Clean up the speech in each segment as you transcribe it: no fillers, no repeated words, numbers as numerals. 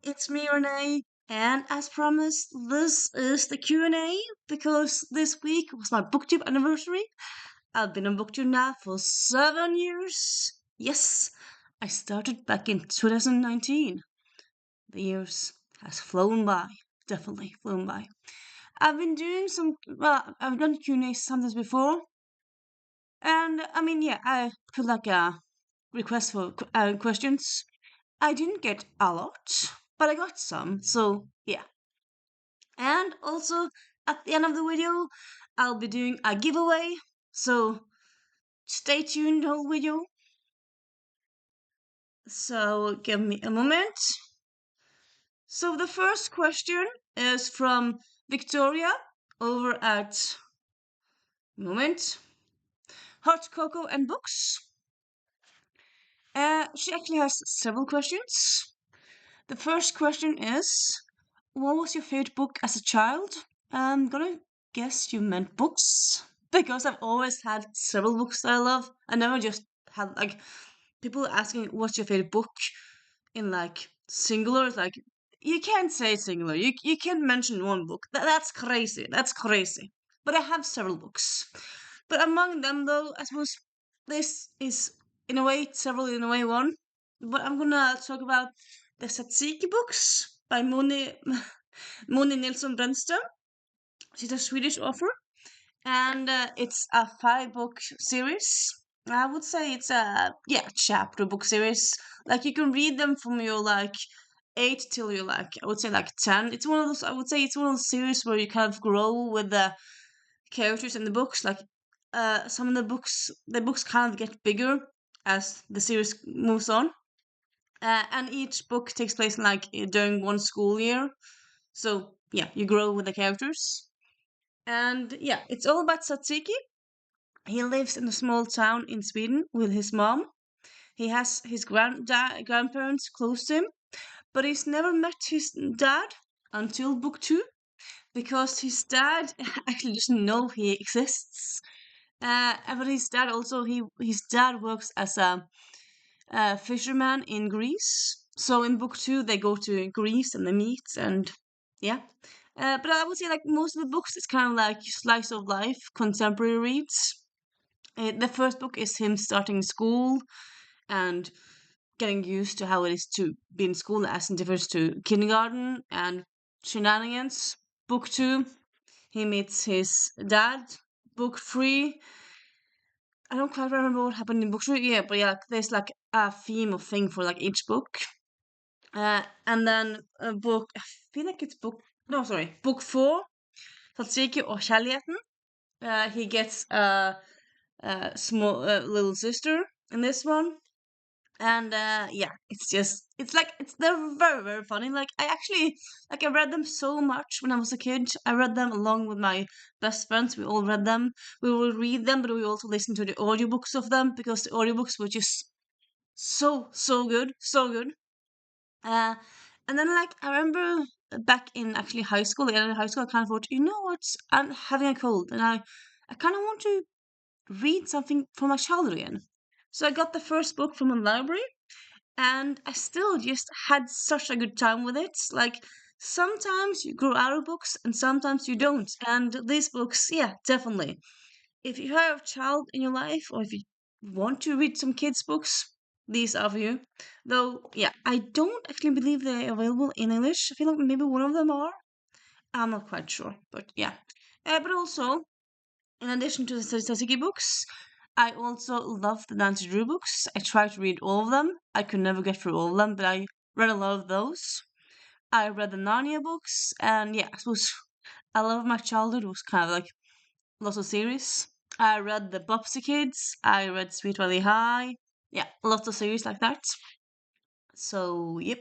it's me Renee, and as promised, this is the Q&A because this week was my booktube anniversary. I've been on booktube now for 7 years. Yes, I started back in 2019. The years has flown by, definitely flown by. I've been doing I've done Q&A sometimes before, and I mean, yeah, I put like a request for questions. I didn't get a lot, but I got some, so yeah. And also, at the end of the video, I'll be doing a giveaway, so stay tuned the whole video. So give me a moment. So the first question is from Victoria over at moment Hot Cocoa and Books. She actually has several questions. The first question is, what was your favorite book as a child? I'm gonna guess you meant books because I've always had several books that I love. I never just had like people asking what's your favorite book in like singular. It's like you can't say singular. You can't mention one book. That's crazy. That's crazy. But I have several books. But among them, though, I suppose this is in a way several, in a way one. But I'm gonna talk about the Tzatziki books by Moni Nilsson Brännström. She's a Swedish author, and it's a 5 book series. I would say it's a chapter book series. Like you can read them from your like 8 till you're like I would say like 10. It's one of those. I would say it's one of those series where you kind of grow with the characters in the books. Like some of the books kind of get bigger as the series moves on. And each book takes place like during one school year. So yeah, you grow with the characters. And yeah, it's all about Satsiki. He lives in a small town in Sweden with his mom. He has his grandparents close to him, but he's never met his dad until book 2 because his dad actually doesn't know he exists. But his dad also his dad works as a fisherman in Greece. So in book 2 they go to Greece and they meet and yeah. But I would say like most of the books it's kind of like slice of life contemporary reads. The first book is him starting school and getting used to how it is to be in school as it differs to kindergarten and shenanigans. Book 2, he meets his dad. Book 3, I don't quite remember what happened in book 3, yeah, but yeah, there's like a theme of thing for like each book. And then book, I feel like it's book 4, Tzatziki or Kärligheten. He gets a small little sister in this one. And yeah, they're very very funny. Like I actually like I read them so much when I was a kid. I read them along with my best friends. We all read them. We will read them, but we also listen to the audiobooks of them because the audiobooks were just so good, so good. uh and then like I remember back in actually high school, the end of high school, I kind of thought, you know what, I'm having a cold and I kind of want to read something from my childhood again. So I got the first book from a library, and I still just had such a good time with it. Like sometimes you grow out of books and sometimes you don't. And these books, yeah, definitely. If you have a child in your life or if you want to read some kids' books, these are for you. Though, yeah, I don't actually believe they're available in English. I feel like maybe one of them are. I'm not quite sure, but yeah. But also, in addition to the Sasaki books, I also love the Nancy Drew books. I tried to read all of them. I could never get through all of them, but I read a lot of those. I read the Narnia books, and yeah, I suppose I love my childhood. It was kind of like lots of series. I read the Bopsy Kids. I read Sweet Valley High. Yeah, lots of series like that. So, yep.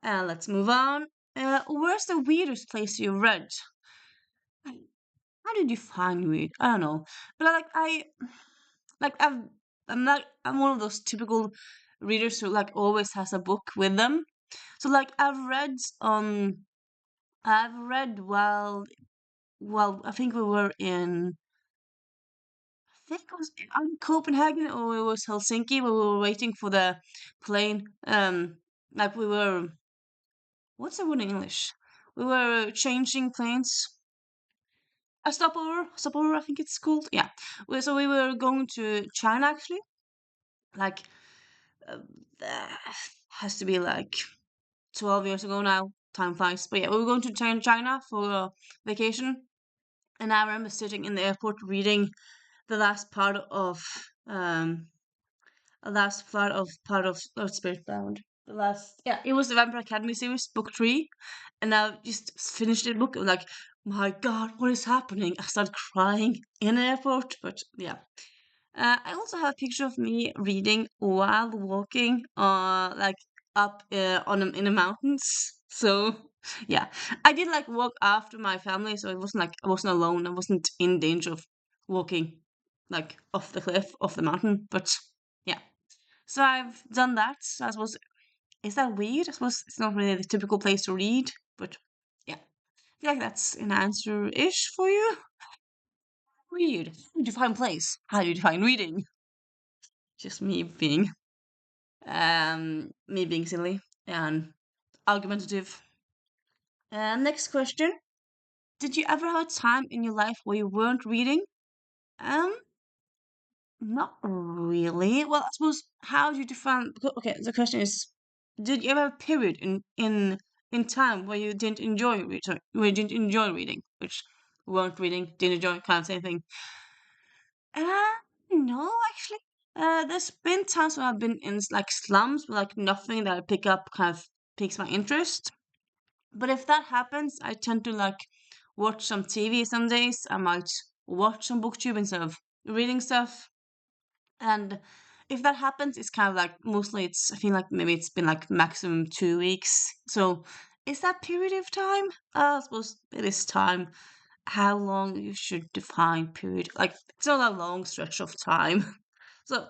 Let's move on. Where's the weirdest place you read? How did you find weird? I don't know, but like I'm one of those typical readers who like always has a book with them. So like I've read while I think we were in I think it was Copenhagen or it was Helsinki where we were waiting for the plane. Like we were what's the word in English? We were changing planes. A stopover, I think it's called. Yeah. So we were going to China actually. Like, uh, that has to be like 12 years ago now. Time flies. But yeah, we were going to China for a vacation. And I remember sitting in the airport reading the last um part of Spiritbound. The last, yeah, it was the Vampire Academy series, book 3, and I just finished the book. Like, my God, what is happening? I started crying in the airport, but yeah. I also have a picture of me reading while walking, like up in the mountains. So yeah, I did like walk after my family, so it wasn't like I wasn't alone. I wasn't in danger of walking like off the cliff, off the mountain. But yeah, so I've done that. So I suppose, is that weird? I suppose it's not really the typical place to read, but yeah, I feel like that's an answer ish for you. Weird. How do you define place? How do you define reading? Just me being silly and argumentative. Next question. Did you ever have a time in your life where you weren't reading? Um, Not really. Well, I suppose, how do you define? Okay, the question is, did you ever have a period in time where you didn't enjoy reading? Sorry, where you didn't enjoy reading, which weren't reading, didn't enjoy, kind of same thing. No, actually. There's been times where I've been in like slums, where like nothing that I pick up kind of piques my interest. But if that happens, I tend to like watch some TV some days. I might watch some booktube instead of reading stuff. And if that happens, it's kind of like mostly it's, I feel like maybe it's been like maximum 2 weeks. So is that period of time? I suppose it is time. How long you should define period? Like, it's not a long stretch of time. So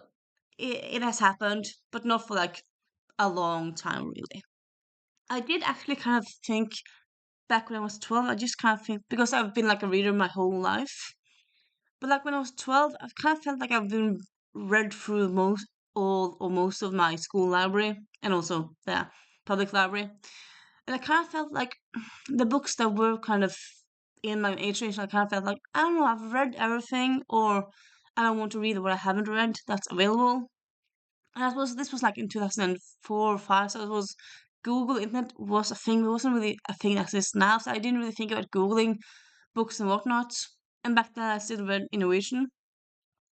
it has happened, but not for like a long time really. I did actually kind of think back when I was 12, I just kind of think, because I've been like a reader my whole life. But like when I was 12, I've kind of felt like I've been read through most of my school library and also the public library. And I kind of felt like the books that were kind of in my age range, I kind of felt like, I don't know, I've read everything, or I don't want to read what I haven't read that's available. And I suppose this was like in 2004 or 5, so it was Google Internet was a thing. It wasn't really a thing that exists now, so I didn't really think about Googling books and whatnot. And back then I still read in Norwegian,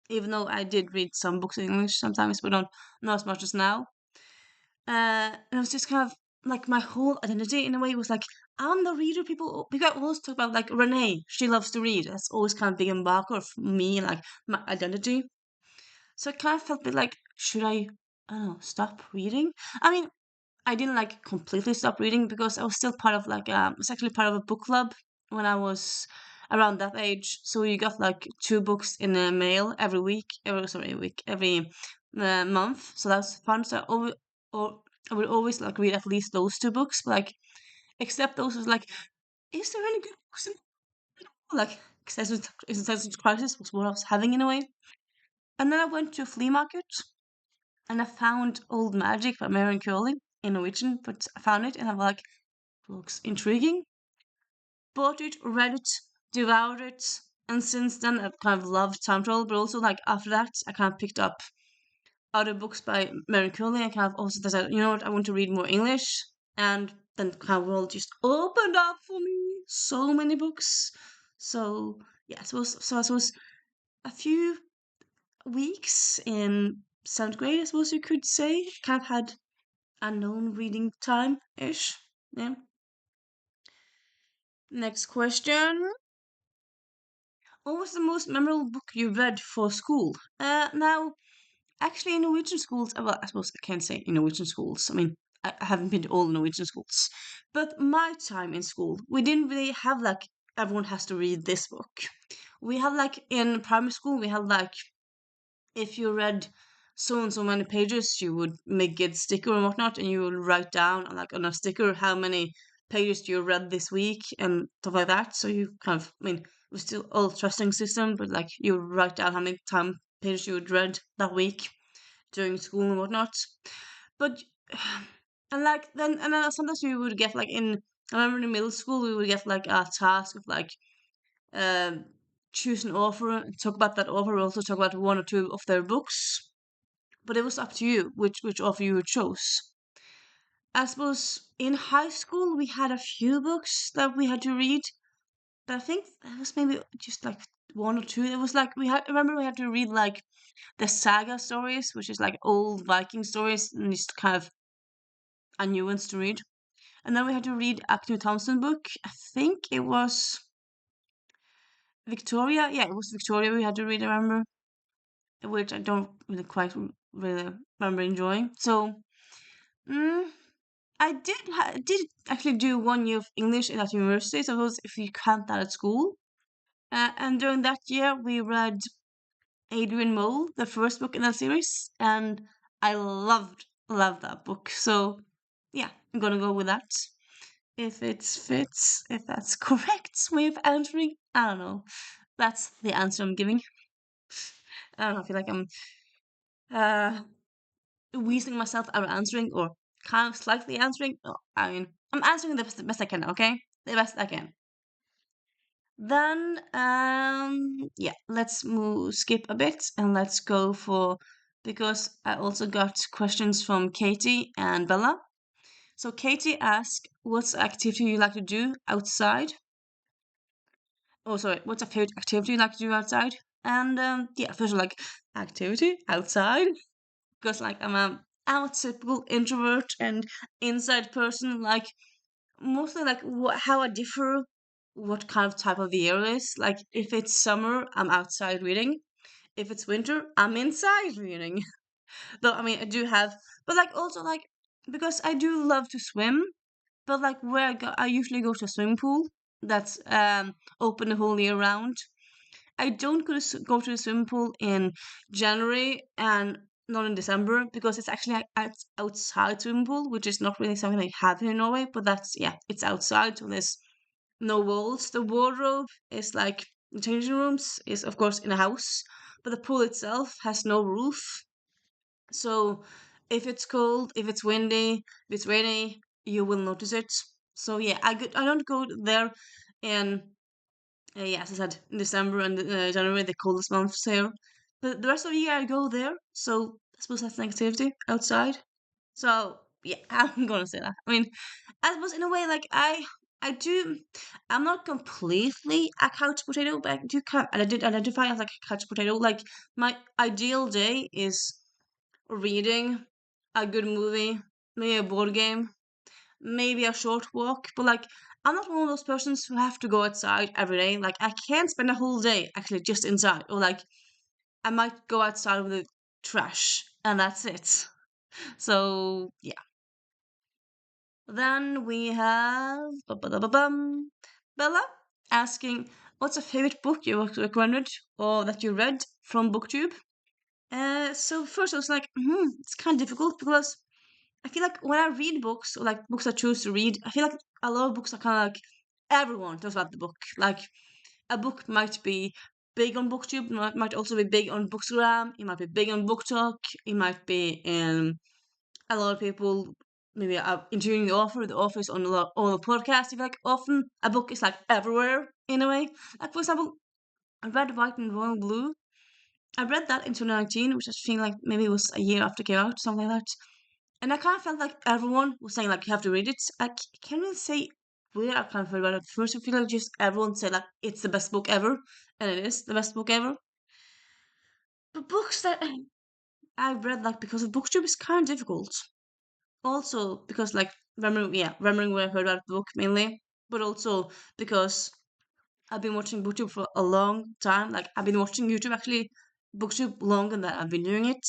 even though I did read some books in English sometimes, but not as much as now. And it was just kind of like my whole identity in a way was like, I'm the reader. People always talk about like Renee, she loves to read. That's always kind of big and marker of me, like my identity. So I kind of felt a bit like, should I don't know, stop reading? I mean, I didn't like completely stop reading because I was still part of like I was actually part of a book club when I was around that age. So you got like 2 books in the mail every week, every month. So that was fun. So or I would always like read at least those 2 books, but like except those was like, is there any good books in like existential crisis was what I was having in a way. And then I went to a flea market and I found Old Magic by Mary Curley in Norwegian, but I found it and I was like, looks intriguing. Bought it, read it, devoured it, and since then I've kind of loved time travel, but also like after that I kind of picked up other books by Mary Curley and kind of also decided, you know what, I want to read more English. And then kind of world just opened up for me. So many books. So yeah, I suppose a few weeks in 7th grade, I suppose you could say, kind of had unknown reading time ish. Yeah. Next question. What was the most memorable book you read for school? Now, actually, in Norwegian schools, well, I suppose I can't say in Norwegian schools. I mean, I haven't been to all the Norwegian schools. But my time in school, we didn't really have like, everyone has to read this book. We had like, in primary school, we had like, if you read so and so many pages, you would make a sticker and whatnot, and you would write down like on a sticker how many pages you read this week and stuff like that. So you kind of, I mean, it was still old trusting system, but like you would write down how many pages you had read that week during school and whatnot. But And then sometimes we would get like I remember in middle school we would get like a task of like um choose an author and talk about that author. We also talk about one or two of their books, but it was up to you which author you chose. I suppose in high school we had a few books that we had to read, but I think that was maybe just like one or two. It was like I remember we had to read like the saga stories, which is like old Viking stories, and just kind of a new ones to read. And then we had to read a Knut Hamsun book. I think it was Victoria. Yeah, it was Victoria we had to read, I remember, which I don't really quite really remember enjoying. So, mm, I did actually do 1 year of English at university, so it was if you count that at school. And during that year, we read Adrian Mole, the first book in that series, and I loved that book. So, yeah, I'm gonna go with that. If it fits, if that's correct way of answering, I don't know. That's the answer I'm giving. I don't know. I feel like I'm uh wheezing myself out of answering or kind of slightly answering. Oh, I mean, I'm answering the best I can. Okay, the best I can. Then, yeah, let's skip a bit and let's go for because I also got questions from Katie and Bella. So Katie asked, "What's the activity you like to do outside?" Oh, sorry, what's a favorite activity you like to do outside? And yeah, first of all, like activity outside because like I'm a typical introvert and inside person. Like mostly like how I differ, what kind of type of the year it is. Like if it's summer, I'm outside reading. If it's winter, I'm inside reading. Though I mean, I do have, but like also like because I do love to swim. But like where I usually go to a swimming pool that's open the whole year round. I don't go to the swimming pool in January and not in December because it's actually outside swimming pool, which is not really something they have here in Norway. But that's yeah, it's outside, so there's no walls. The wardrobe is like the changing rooms is of course in a house, but the pool itself has no roof. So if it's cold, if it's windy, if it's rainy, you will notice it. So yeah, I don't go there in yeah, as I said, in December and January, the coldest months here. But the rest of the year I go there, so I suppose that's an activity outside. So yeah, I'm gonna say that. I mean, I suppose in a way, like I do, I'm not completely a couch potato, but I do kind of, I did identify as like a couch potato. Like my ideal day is reading, a good movie, maybe a board game, maybe a short walk. But like, I'm not one of those persons who have to go outside every day. Like, I can't spend a whole day actually just inside. Or like, I might go outside with the trash, and that's it. So yeah. Then we have Bella asking, "What's a favorite book you recommended or that you read from BookTube?" So first I was like, it's kind of difficult because I feel like when I read books or like books I choose to read, I feel like a lot of books are kind of like everyone talks about the book. Like a book might be big on BookTube, might also be big on Bookstagram, it might be big on BookTalk, it might be in a lot of people maybe are interviewing the author. The author is on a lot on the podcast. I feel like often a book is like everywhere in a way. Like for example, I read White and Royal Blue. I read that in 2019, which I think like maybe it was a year after it came out, something like that. And I kind of felt like everyone was saying like you have to read it. I can't really say where I kind of heard about it first. I feel like just everyone said like it's the best book ever, and it is the best book ever. But books that I read like because of BookTube is kind of difficult. Also because like remembering where I heard about the book mainly, but also because I've been watching BookTube for a long time. Like I've been watching YouTube actually BookTube longer than I've been doing it.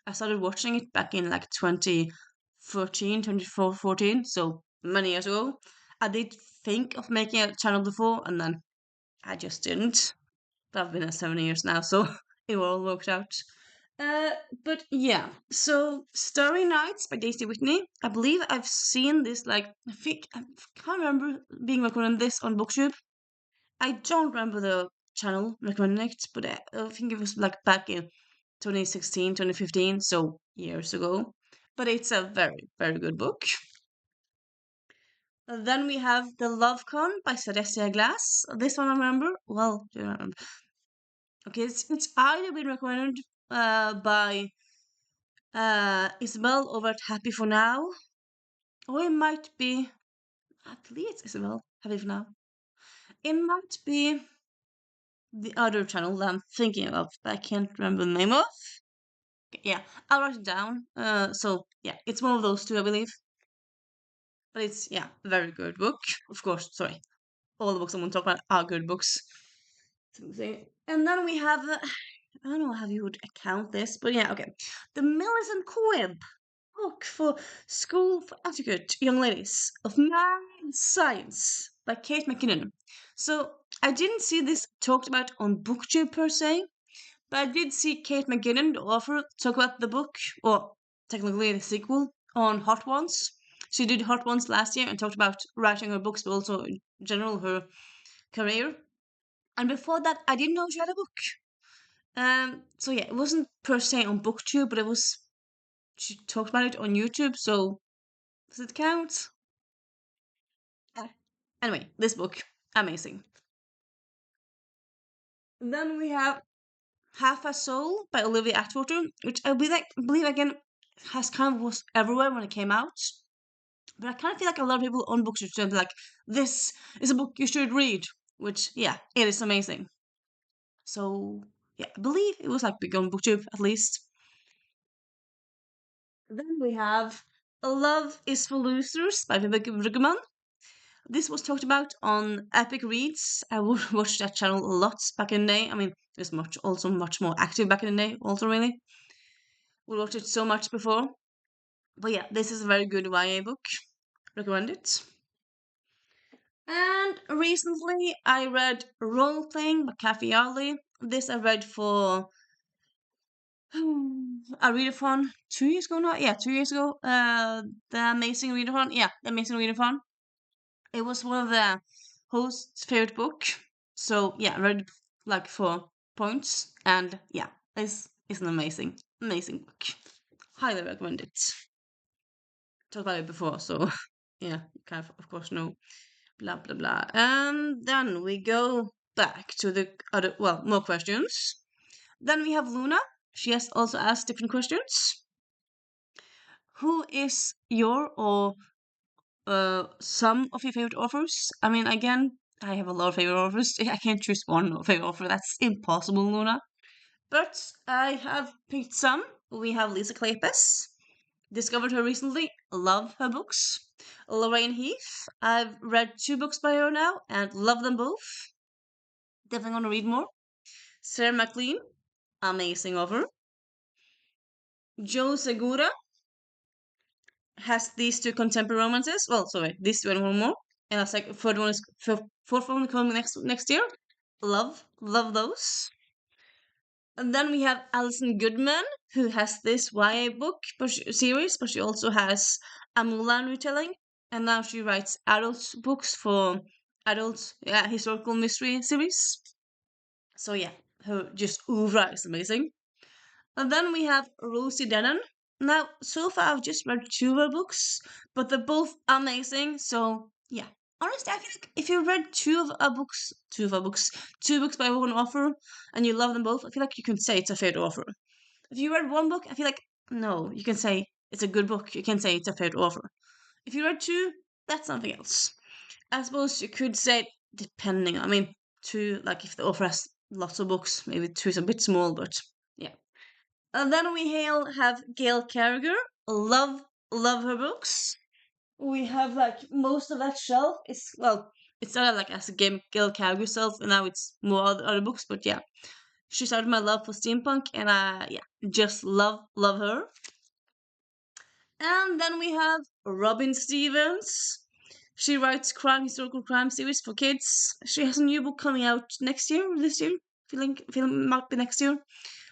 I started watching it back in like 2013, 2014, so many years ago. I did think of making a channel before and then I just didn't. But I've been at 7 years now, so it all worked out. Uh, but yeah, so Starry Nights by Daisy Whitney. I believe I've seen this like I can't remember being recommended this on BookTube. I don't remember the channel recommending it, but I think it was like back in 2016, 2015, so years ago. but it's a very, very good book. Then we have The Love Con by Celestia Glass. This one I remember. Well, do you remember? Okay, it's either been recommended by Isabel over at Happy for Now, or it might be, I believe it's Isabel, Happy for Now. It might be the other channel that I'm thinking of, but I can't remember the name of. Yeah, I'll write it down. So yeah, it's one of those two, I believe. But it's, yeah, a very good book. Of course, sorry. All the books I'm going to talk about are good books. And then we have, I don't know how you would account this, but yeah, okay. The Millicent Quib book for school for etiquette young ladies of mad science by Kate McKinnon. So I didn't see this talked about on booktube per se, but I did see Kate McKinnon, the author, talk about the book, or technically the sequel, on Hot Ones. She did Hot Ones last year and talked about writing her books, but also in general her career. And before that, I didn't know she had a book. So yeah, it wasn't per se on booktube, but it was, she talked about it on YouTube, so does it count? Anyway, this book, amazing. Then we have Half a Soul by Olivia Atwater, which I believe again has kind of was everywhere when it came out. But I kind of feel like a lot of people on books should be like, this is a book you should read, which, yeah, it is amazing. So, yeah, I believe it was like big on booktube at least. Then we have Love is for Losers by Vivek Rugeman. This was talked about on Epic Reads. I would watch that channel a lot back in the day. I mean, it was much more active back in the day, also really. We watched it so much before. But yeah, this is a very good YA book. Recommend it. And recently I read Role Playing by Cathy Yardley. This I read for a readathon 2 years ago now. Yeah, 2 years ago. The Amazing Readathon. Yeah, the Amazing Readathon. It was one of the host's favorite book. So yeah, I read like 4 points, and yeah, it's an amazing book. Highly recommend it. Talked about it before, so yeah, you kind of course know. Blah blah blah. And then we go back to the other, well, more questions. Then we have Luna. She has also asked different questions. Who is your or some of your favorite authors? I mean, again, I have a lot of favorite authors. I can't choose one favorite author. That's impossible, Luna. But I have picked some. We have Lisa Kleypas. Discovered her recently. Love her books. Lorraine Heath. I've read 2 books by her now and love them both. Definitely want to read more. Sarah MacLean. Amazing author. Joe Segura has these 2 contemporary romances. Well, sorry, these 2 and one more. And a fourth one coming next year. Love those. And then we have Alison Goodman, who has this YA book series, but she also has a Mulan retelling. And now she writes adult books for adult historical mystery series. So yeah, her just oeuvre is amazing. And then we have Rosie Danan. Now, so far I've just read 2 of her books, but they're both amazing. So yeah, honestly, I feel like if you read 2 books by one author, and you love them both, I feel like you can say it's a favorite author. If you read 1 book, I feel like no, you can say it's a good book. You can say it's a favorite author. If you read 2, that's something else. I suppose you could say depending. I mean, 2, like if the author has lots of books, maybe 2 is a bit small, but yeah. And then we have Gail Carriger. Love her books. We have like most of that shelf. It started like as a Gail Carriger shelf, and now it's more other books. But yeah, she started my love for steampunk, and just love her. And then we have Robin Stevens. She writes historical crime series for kids. She has a new book coming out next year, this year. Feeling might be next year,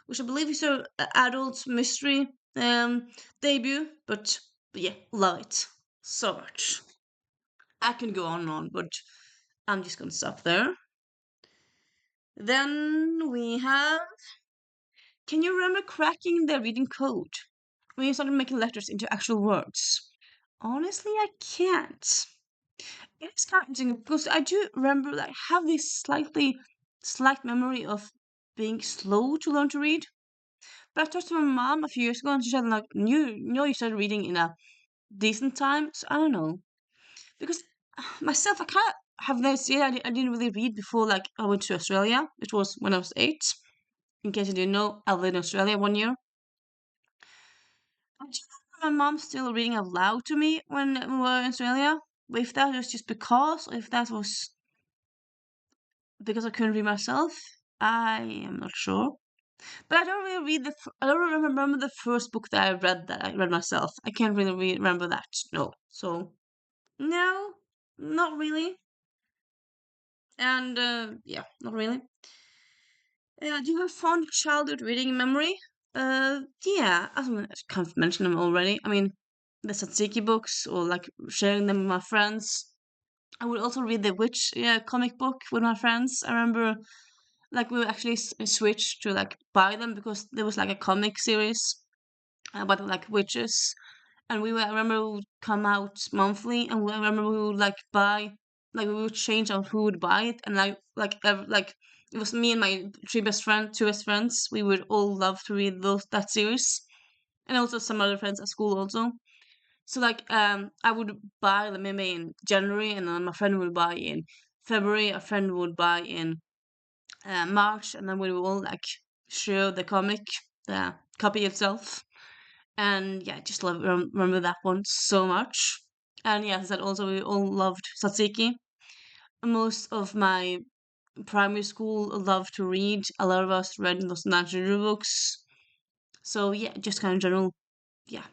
which I believe is her adult mystery debut. But yeah, love it so much. I can go on and on, but I'm just gonna stop there. Then we have. Can you remember cracking the reading code? when you started making letters into actual words? Honestly, I can't. It's kind of interesting because I do remember like have this slight memory of being slow to learn to read. But I talked to my mom a few years ago and she said like you started reading in a decent time. So I don't know. Because myself I kinda have this idea I didn't really read before like I went to Australia. It was when I was 8. In case you didn't know, I lived in Australia 1 year. I just remember my mom still reading out loud to me when we were in Australia. But if that was just because, or if that was because I couldn't read myself, I am not sure. But I don't really read I don't really remember the first book that I read myself. I can't really remember that. No. So no, not really. And yeah, not really. Do you have fond childhood reading memory? Yeah, I kind of mentioned them already. I mean, the Satsiki books or like sharing them with my friends. I would also read the Witch comic book with my friends. I remember like we actually switched to like buy them because there was like a comic series about like witches, and I remember we would come out monthly, and I remember we would like buy, like we would change on who would buy it, and like it was me and my two best friends. We would all love to read that series, and also some other friends at school also. So like I would buy them maybe in January, and then my friend would buy in February. A friend would buy in March, and then we will like show the comic, the copy itself. And yeah, I just remember that one so much. And yeah, as I said, also we all loved Satsiki. Most of my primary school loved to read. A lot of us read those natural books. So yeah, just kind of general, yeah,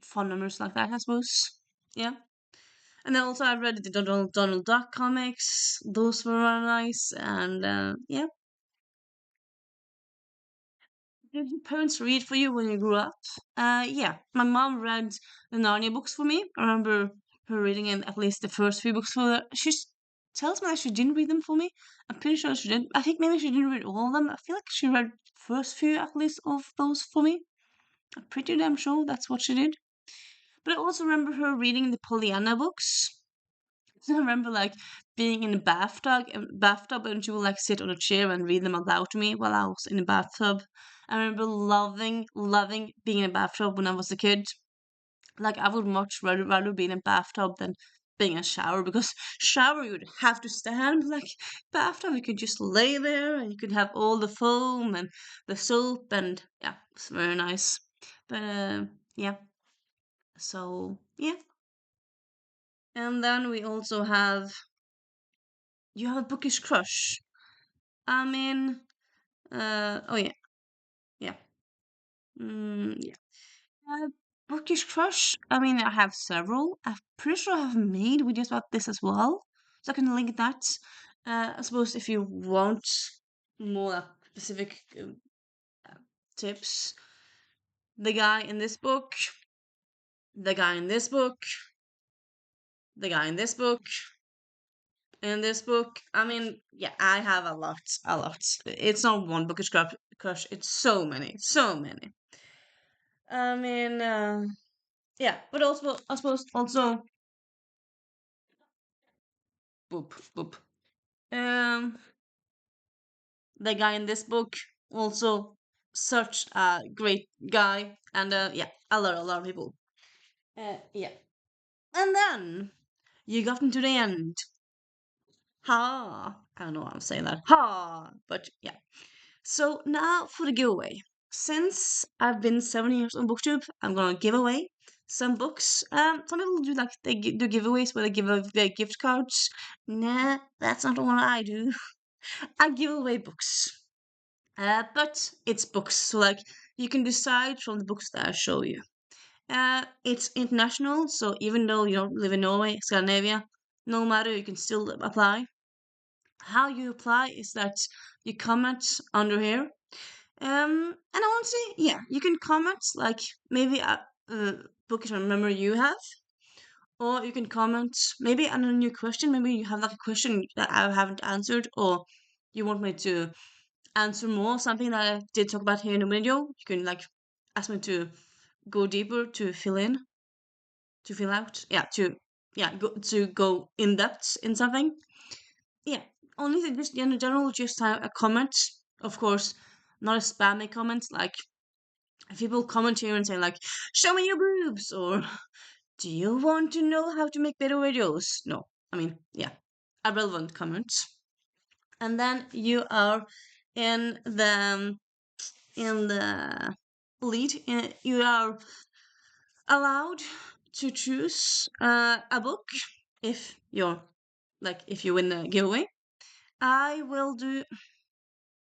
fun memories like that, I suppose. Yeah. And then also I read the Donald Duck comics. Those were really nice. And yeah. Did your parents read for you when you grew up? Yeah, my mom read the Narnia books for me. I remember her reading at least the first few books for her. Tells me that she didn't read them for me. I'm pretty sure she did. I think maybe she didn't read all of them. I feel like she read first few at least of those for me. I'm pretty damn sure that's what she did. But I also remember her reading the Pollyanna books. I remember like being in the bathtub, and she would like sit on a chair and read them aloud to me while I was in the bathtub. I remember loving being in a bathtub when I was a kid. Like I would much rather be in a bathtub than being in a shower because shower you would have to stand. Like bathtub you could just lay there and you could have all the foam and the soap, and yeah, it's very nice. But yeah, so yeah. And then we also have, you have a bookish crush. I mean, oh yeah, yeah, yeah. Uh, bookish crush. I mean, I have several. I'm pretty sure I have made videos about this as well, so I can link that. I suppose if you want more specific tips, the guy in this book, the guy in this book, the guy in this book, in this book. I mean, yeah, I have a lot, a lot. It's not one bookish crush. It's so many, so many. I mean, yeah, but also I suppose also boop boop. Um, the guy in this book also such a great guy, and yeah, a lot of people. Yeah, and then you got into the end. Ha! I don't know how I'm saying that. Ha! But yeah. So now for the giveaway. Since I've been 7 years on booktube, I'm gonna give away some books. Some people do like do giveaways where they give away gift cards. Nah, that's not what I do. I give away books. But it's books, so like you can decide from the books that I show you. It's international, so even though you don't live in Norway, Scandinavia, no matter, you can still apply. How you apply is that you comment under here. And honestly, yeah, you can comment like maybe a bookish memory you have, or you can comment maybe on a new question. Maybe you have like a question that I haven't answered, or you want me to answer more something that I did talk about here in the video. You can like ask me to go deeper, to fill in, to fill out, to go in depth in something. Yeah, only thing, just in general, just have a comment. Of course, not a spammy comment. Like if people comment here and say like, "Show me your boobs," or "Do you want to know how to make better videos?" No, I mean, yeah, a relevant comment. And then you are in the lead. You are allowed to choose a book if you're like if you win the giveaway. I will do.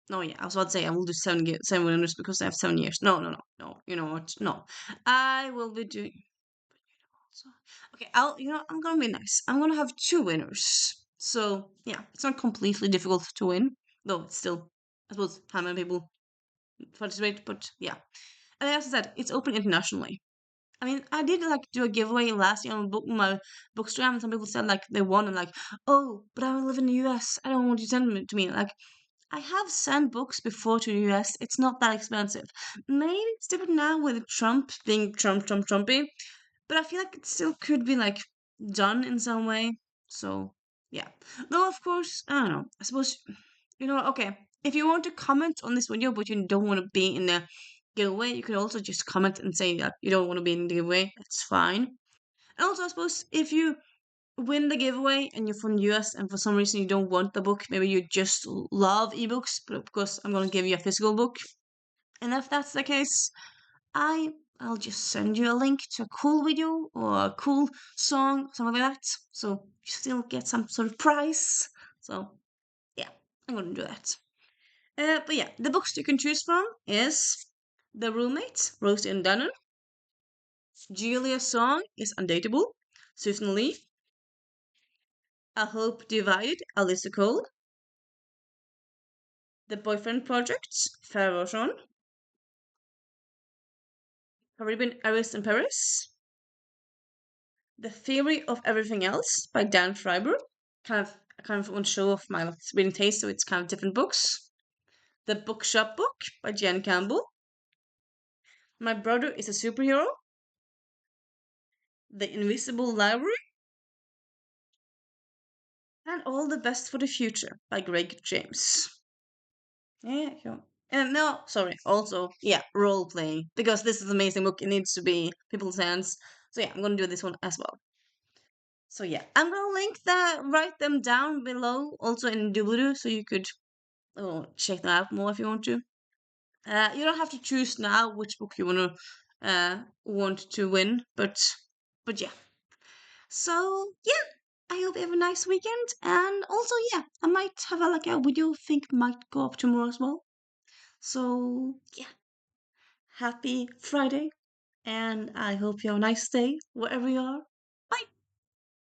No, yeah, I was about to say I will do 7 winners because I have 7 years. No, no, no, no. You know what? No, I will be doing. Okay, I'm gonna be nice. I'm gonna have 2 winners. So yeah, it's not completely difficult to win, though. It's still, I suppose, how many people participate. But yeah, and as I said, it's open internationally. I mean, I did like do a giveaway last year on my bookstore, and some people said like they won and like, oh, but I live in the US. I don't want you to send them to me. Like, I have sent books before to the US. It's not that expensive. Maybe it's different now with Trump being Trumpy, but I feel like it still could be like done in some way. So yeah. Though of course, I don't know. I suppose okay. If you want to comment on this video but you don't want to be in the giveaway, you could also just comment and say that you don't want to be in the giveaway. It's fine. And also I suppose if you win the giveaway and you're from the US and for some reason you don't want the book, maybe you just love ebooks, but of course I'm gonna give you a physical book. And if that's the case, I'll just send you a link to a cool video or a cool song, something like that. So you still get some sort of prize. So yeah, I'm gonna do that. But yeah, the books you can choose from is The Roommate, Rosie and Danan. Julia's Song is Undatable, Susan Lee. A Hope Divided, Alyssa Cole. The Boyfriend Project, farrah Rochon. Caribbean, Heiress in Paris. The Theory of Everything Else by Dan SChriber. I kind of want to show off my reading taste, so it's kind of different books. The Bookshop book by Jen Campbell. My Brother is a Superhero. The Invisible Library. And All the Best for the Future by Greg James. Yeah, sure. And no, sorry, also, yeah, role playing. Because this is an amazing book, it needs to be people's hands. So yeah, I'm gonna do this one as well. So yeah, I'm gonna write them down below, also in doobly-doo, so you could check them out more if you want to. You don't have to choose now which book you want to win, but yeah. So yeah, I hope you have a nice weekend, and also yeah, I might have a video think might go up tomorrow as well. So yeah, happy Friday, and I hope you have a nice day wherever you are.